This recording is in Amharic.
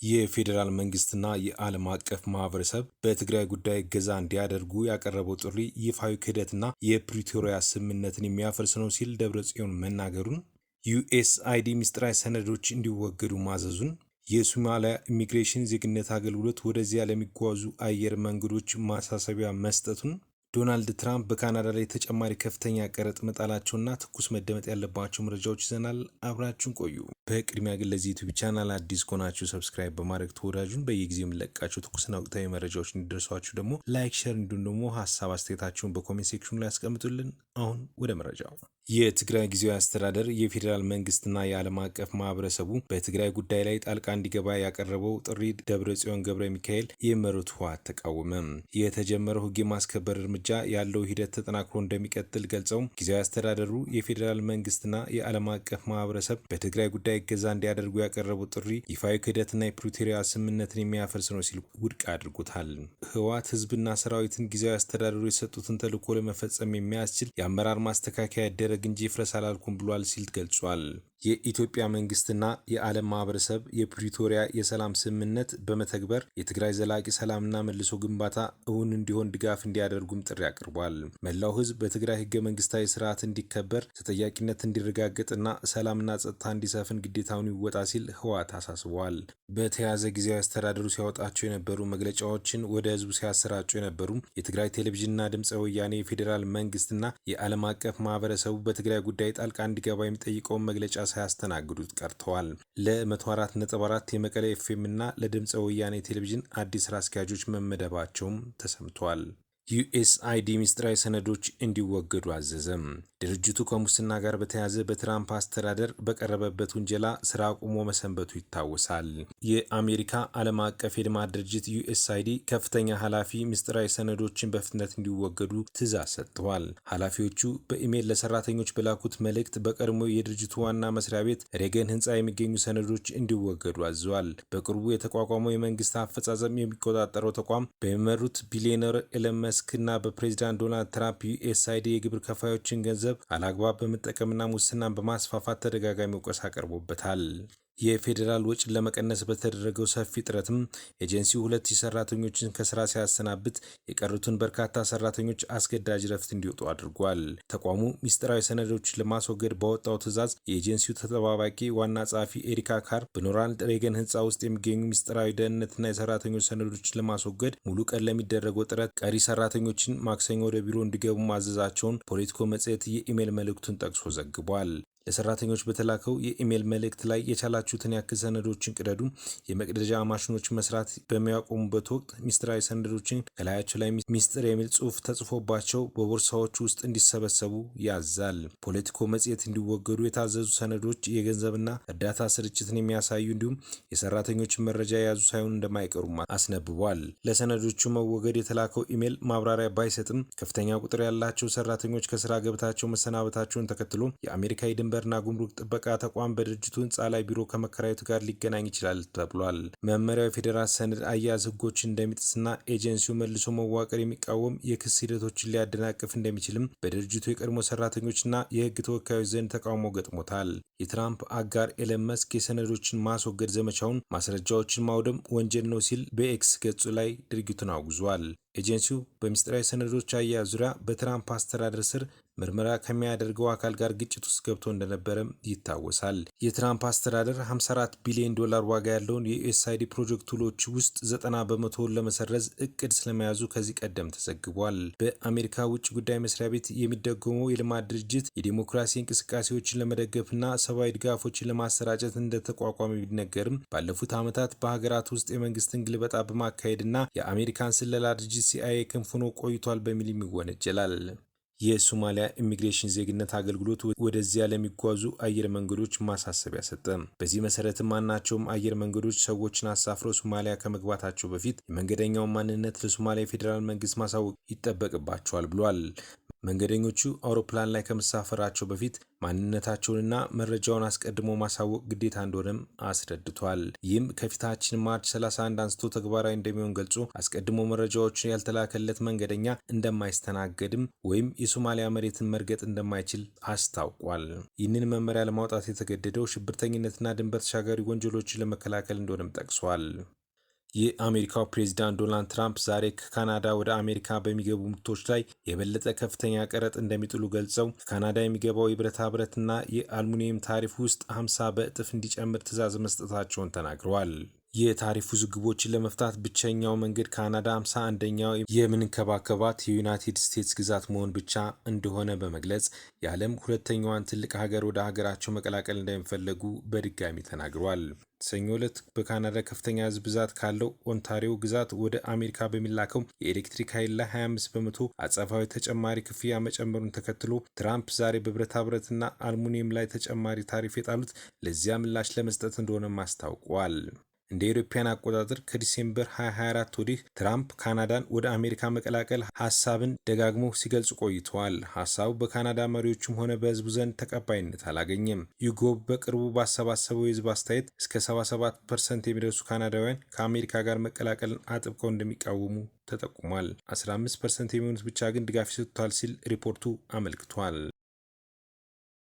የፌዴራል መንግስትና የዓለም አቀፍ ማህበረሰብ በትግራይ ጉዳይ እገዛ እንዲያደርጉ ያቀረበው ጥሪ ይፋዊ ክህደትና የፕሪቶሪያ ስምምነትን የሚያፈርስ ነው ሲል ደብረጽዮን መናገሩን፣ ዩኤስአይዲ ምስጢራዊ ሰነዶች እንዲወገዱ ማዘዙን፣ የሶማሊያ ኢሚግሬሽን ዜግነት አገልግሎት ወደዚያ ለሚጓዙ አየር መንገዶች ማሳሰቢያ መስጠቱን፣ ዶናልድ ትራምፕ በካናዳ ላይ ተጨማሪ ከፍተኛ ቀረጥ መጣላቸውና ትኩስ መደመጥ ያለባቸው መረጃዎች ይዘናል። አብራችሁን ቆዩ። በቅድሚያ ግን ለዚህ ዩቲዩብ ቻናል አዲስ ከሆናችሁ ሰብስክራይብ በማድረግ ተወዳጁን በየጊዜው የምንለቃቸው ትኩስና ወቅታዊ መረጃዎች እንዲደርሷችሁ ደግሞ ላይክ፣ ሼር እንዲሁም ደግሞ ሀሳብ አስተያየታችሁን በኮሜንት ሴክሽኑ ላይ ያስቀምጡልን። አሁን ወደ መረጃው። የትግራይ ጊዜያዊ አስተዳደር የፌዴራል መንግስትና የዓለም አቀፍ ማህበረሰቡ በትግራይ ጉዳይ ላይ ጣልቃ እንዲገባ ያቀረበው ጥሪ ደብረጽዮን ገብረ ሚካኤል የመሩት ህወሓት ተቃወመ። የተጀመረው ህግ የማስከበር እርምጃ ያለው ሂደት ተጠናክሮ እንደሚቀጥል ገልጸው ጊዜያዊ አስተዳደሩ የፌዴራል መንግስትና የዓለም አቀፍ ማህበረሰብ በትግራይ ጉዳይ እገዛ እንዲያደርጉ ያቀረቡት ጥሪ ይፋዊ ክህደትና የፕሪቶሪያ ስምምነትን የሚያፈርስ ነው ሲል ውድቅ አድርጎታል። ህወሓት ህዝብና ሰራዊትን ጊዜያዊ አስተዳደሩ የሰጡትን ተልዕኮ ለመፈጸም የሚያስችል የአመራር ማስተካከያ ያደረግ እንጂ ይፍረስ አላልኩም ብሏል ሲል ገልጿል። የኢትዮጵያ መንግስትና የዓለም ማህበረሰብ የፕሪቶሪያ የሰላም ስምምነት በመተግበር የትግራይ ዘላቂ ሰላምና መልሶ ግንባታ እውን እንዲሆን ድጋፍ እንዲያደርጉም ጥሪ አቅርቧል። መላው ህዝብ በትግራይ ህገ መንግስታዊ ስርዓት እንዲከበር፣ ተጠያቂነት እንዲረጋገጥና ሰላምና ጸጥታ እንዲሰፍን ግዴታውን ይወጣ ሲል ህወሓት አሳስቧል። በተያያዘ ጊዜያዊ አስተዳደሩ ሲያወጣቸው የነበሩ መግለጫዎችን ወደ ህዝቡ ሲያሰራጩ የነበሩ የትግራይ ቴሌቪዥንና ድምፀ ወያኔ የፌዴራል መንግስትና የዓለም አቀፍ ማህበረሰቡ በትግራይ ጉዳይ ጣልቃ እንዲገባ የሚጠይቀውን መግለጫ ሳያስተናግዱት ቀርተዋል። ለ104.4 የመቀሌ ኤፍኤም እና ለድምፀ ወያኔ ቴሌቪዥን አዲስ ስራ አስኪያጆች መመደባቸውም ተሰምቷል። ዩኤስአይዲ ምስጢራዊ ሰነዶች እንዲወገዱ አዘዘም። ድርጅቱ ከሙስና ጋር በተያያዘ በትራምፕ አስተዳደር በቀረበበት ውንጀላ ስራ አቁሞ መሰንበቱ ይታወሳል። የአሜሪካ ዓለም አቀፍ የልማት ድርጅት ዩኤስአይዲ ከፍተኛ ኃላፊ ምስጢራዊ ሰነዶችን በፍጥነት እንዲወገዱ ትዕዛዝ ሰጥተዋል። ኃላፊዎቹ በኢሜይል ለሰራተኞች በላኩት መልእክት በቀድሞ የድርጅቱ ዋና መስሪያ ቤት ሬገን ህንፃ የሚገኙ ሰነዶች እንዲወገዱ አዘዋል። በቅርቡ የተቋቋመው የመንግስት አፈጻጸም የሚቆጣጠረው ተቋም በሚመሩት ቢሊዮነር ኤለን መስክ እና በፕሬዚዳንት ዶናልድ ትራምፕ ዩኤስአይዲ የግብር ከፋዮችን ገንዘብ አላግባብ በመጠቀምና ሙስናን በማስፋፋት ተደጋጋሚ ወቀሳ ቀርቦበታል። የፌዴራል ወጪን ለመቀነስ በተደረገው ሰፊ ጥረትም ኤጀንሲው 2000 ሰራተኞችን ከስራ ሲያሰናብት የቀሩትን በርካታ ሰራተኞች አስገዳጅ ረፍት እንዲወጡ አድርጓል። ተቋሙ ሚስጥራዊ ሰነዶችን ለማስወገድ ባወጣው ትዕዛዝ የኤጀንሲው ተጠባባቂ ዋና ጸሐፊ ኤሪካ ካር በሮናልድ ሬገን ህንፃ ውስጥ የሚገኙ ሚስጥራዊ ደህንነትና የሰራተኞች ሰነዶችን ለማስወገድ ሙሉ ቀን ለሚደረገው ጥረት ቀሪ ሰራተኞችን ማክሰኞ ወደ ቢሮ እንዲገቡ ማዘዛቸውን ፖለቲኮ መጽሔት የኢሜይል መልእክቱን ጠቅሶ ዘግቧል። ለሰራተኞች በተላከው የኢሜይል መልእክት ላይ የቻላችሁትን ያክል ሰነዶችን ቅደዱ፣ የመቅደጃ ማሽኖች መስራት በሚያቆሙበት ወቅት ሚስጥራዊ ሰነዶችን ከላያቸው ላይ ሚስጥር የሚል ጽሑፍ ተጽፎባቸው በቦርሳዎች ውስጥ እንዲሰበሰቡ ያዛል። ፖለቲኮ መጽሔት እንዲወገዱ የታዘዙ ሰነዶች የገንዘብና እርዳታ ስርጭትን የሚያሳዩ እንዲሁም የሰራተኞችን መረጃ የያዙ ሳይሆኑ እንደማይቀሩም አስነብቧል። ለሰነዶቹ መወገድ የተላከው ኢሜይል ማብራሪያ ባይሰጥም ከፍተኛ ቁጥር ያላቸው ሰራተኞች ከስራ ገበታቸው መሰናበታቸውን ተከትሎ የአሜሪካ የድንበርና ጉምሩክ ጥበቃ ተቋም በድርጅቱ ህንፃ ላይ ቢሮ ከመከራየቱ ጋር ሊገናኝ ይችላል ተብሏል። መመሪያው የፌዴራል ሰነድ አያያዝ ህጎችን እንደሚጥስና ኤጀንሲው መልሶ መዋቅር የሚቃወም የክስ ሂደቶችን ሊያደናቅፍ እንደሚችልም በድርጅቱ የቀድሞ ሰራተኞችና የህግ ተወካዮች ዘንድ ተቃውሞ ገጥሞታል። የትራምፕ አጋር ኤለን መስክ የሰነዶችን ማስወገድ ዘመቻውን ማስረጃዎችን ማውደም ወንጀል ነው ሲል በኤክስ ገጹ ላይ ድርጊቱን አውግዟል። ኤጀንሲው በሚስጥራዊ ሰነዶች አያያዝ ዙሪያ በትራምፕ አስተዳደር ስር ምርመራ ከሚያደርገው አካል ጋር ግጭት ውስጥ ገብቶ እንደነበረም ይታወሳል። የትራምፕ አስተዳደር 54 ቢሊዮን ዶላር ዋጋ ያለውን የዩኤስአይዲ ፕሮጀክት ውሎች ውስጥ 90 በመቶውን ለመሰረዝ እቅድ ስለመያዙ ከዚህ ቀደም ተዘግቧል። በአሜሪካ ውጭ ጉዳይ መስሪያ ቤት የሚደጎመው የልማት ድርጅት የዲሞክራሲ እንቅስቃሴዎችን ለመደገፍና ሰብአዊ ድጋፎችን ለማሰራጨት እንደተቋቋመ ቢነገርም ባለፉት ዓመታት በሀገራት ውስጥ የመንግስትን ግልበጣ በማካሄድና የአሜሪካን ስለላ ድርጅት ሲአይኤ ክንፍ ሆኖ ቆይቷል በሚል ይወነጀላል። የሶማሊያ ኢሚግሬሽን ዜግነት አገልግሎት ወደዚያ ለሚጓዙ አየር መንገዶች ማሳሰቢያ ሰጠ። በዚህ መሰረትም ማናቸውም አየር መንገዶች ሰዎችን አሳፍረው ሶማሊያ ከመግባታቸው በፊት የመንገደኛውን ማንነት ለሶማሊያ ፌዴራል መንግስት ማሳወቅ ይጠበቅባቸዋል ብሏል። መንገደኞቹ አውሮፕላን ላይ ከመሳፈራቸው በፊት ማንነታቸውንና መረጃውን አስቀድሞ ማሳወቅ ግዴታ እንደሆነም አስረድቷል። ይህም ከፊታችን ማርች 31 አንስቶ ተግባራዊ እንደሚሆን ገልጾ አስቀድሞ መረጃዎችን ያልተላከለት መንገደኛ እንደማይስተናገድም ወይም የሶማሊያ መሬትን መርገጥ እንደማይችል አስታውቋል። ይህንን መመሪያ ለማውጣት የተገደደው ሽብርተኝነትና ድንበር ተሻጋሪ ወንጀሎችን ለመከላከል እንደሆነም ጠቅሷል። የአሜሪካው ፕሬዚዳንት ዶናልድ ትራምፕ ዛሬ ከካናዳ ወደ አሜሪካ በሚገቡ ምርቶች ላይ የበለጠ ከፍተኛ ቀረጥ እንደሚጥሉ ገልጸው ከካናዳ የሚገባው የብረታ ብረትና የአልሙኒየም ታሪፍ ውስጥ 50 በእጥፍ እንዲጨምር ትዕዛዝ መስጠታቸውን ተናግረዋል። የታሪፍ ውዝግቦችን ለመፍታት ብቸኛው መንገድ ካናዳ 51ኛው የምንከባከባት የዩናይትድ ስቴትስ ግዛት መሆን ብቻ እንደሆነ በመግለጽ የዓለም ሁለተኛዋን ትልቅ ሀገር ወደ ሀገራቸው መቀላቀል እንደሚፈለጉ በድጋሚ ተናግሯል። ሰኞ ዕለት በካናዳ ከፍተኛ ሕዝብ ብዛት ካለው ኦንታሪዮ ግዛት ወደ አሜሪካ በሚላከው የኤሌክትሪክ ኃይል ላይ 25 በመቶ አጸፋዊ ተጨማሪ ክፍያ መጨመሩን ተከትሎ ትራምፕ ዛሬ በብረታ ብረትና አልሙኒየም ላይ ተጨማሪ ታሪፍ የጣሉት ለዚያ ምላሽ ለመስጠት እንደሆነም አስታውቋል። እንደ አውሮፓውያን አቆጣጠር ከዲሴምበር 2024 ወዲህ ትራምፕ ካናዳን ወደ አሜሪካ መቀላቀል ሀሳብን ደጋግሞ ሲገልጹ ቆይተዋል። ሀሳቡ በካናዳ መሪዎችም ሆነ በህዝቡ ዘንድ ተቀባይነት አላገኘም። ዩጎቭ በቅርቡ ባሰባሰበው የህዝብ አስተያየት እስከ 77% የሚደርሱ ካናዳውያን ከአሜሪካ ጋር መቀላቀልን አጥብቀው እንደሚቃወሙ ተጠቁሟል። 15% የሚሆኑት ብቻ ግን ድጋፍ ይሰጡታል ሲል ሪፖርቱ አመልክቷል።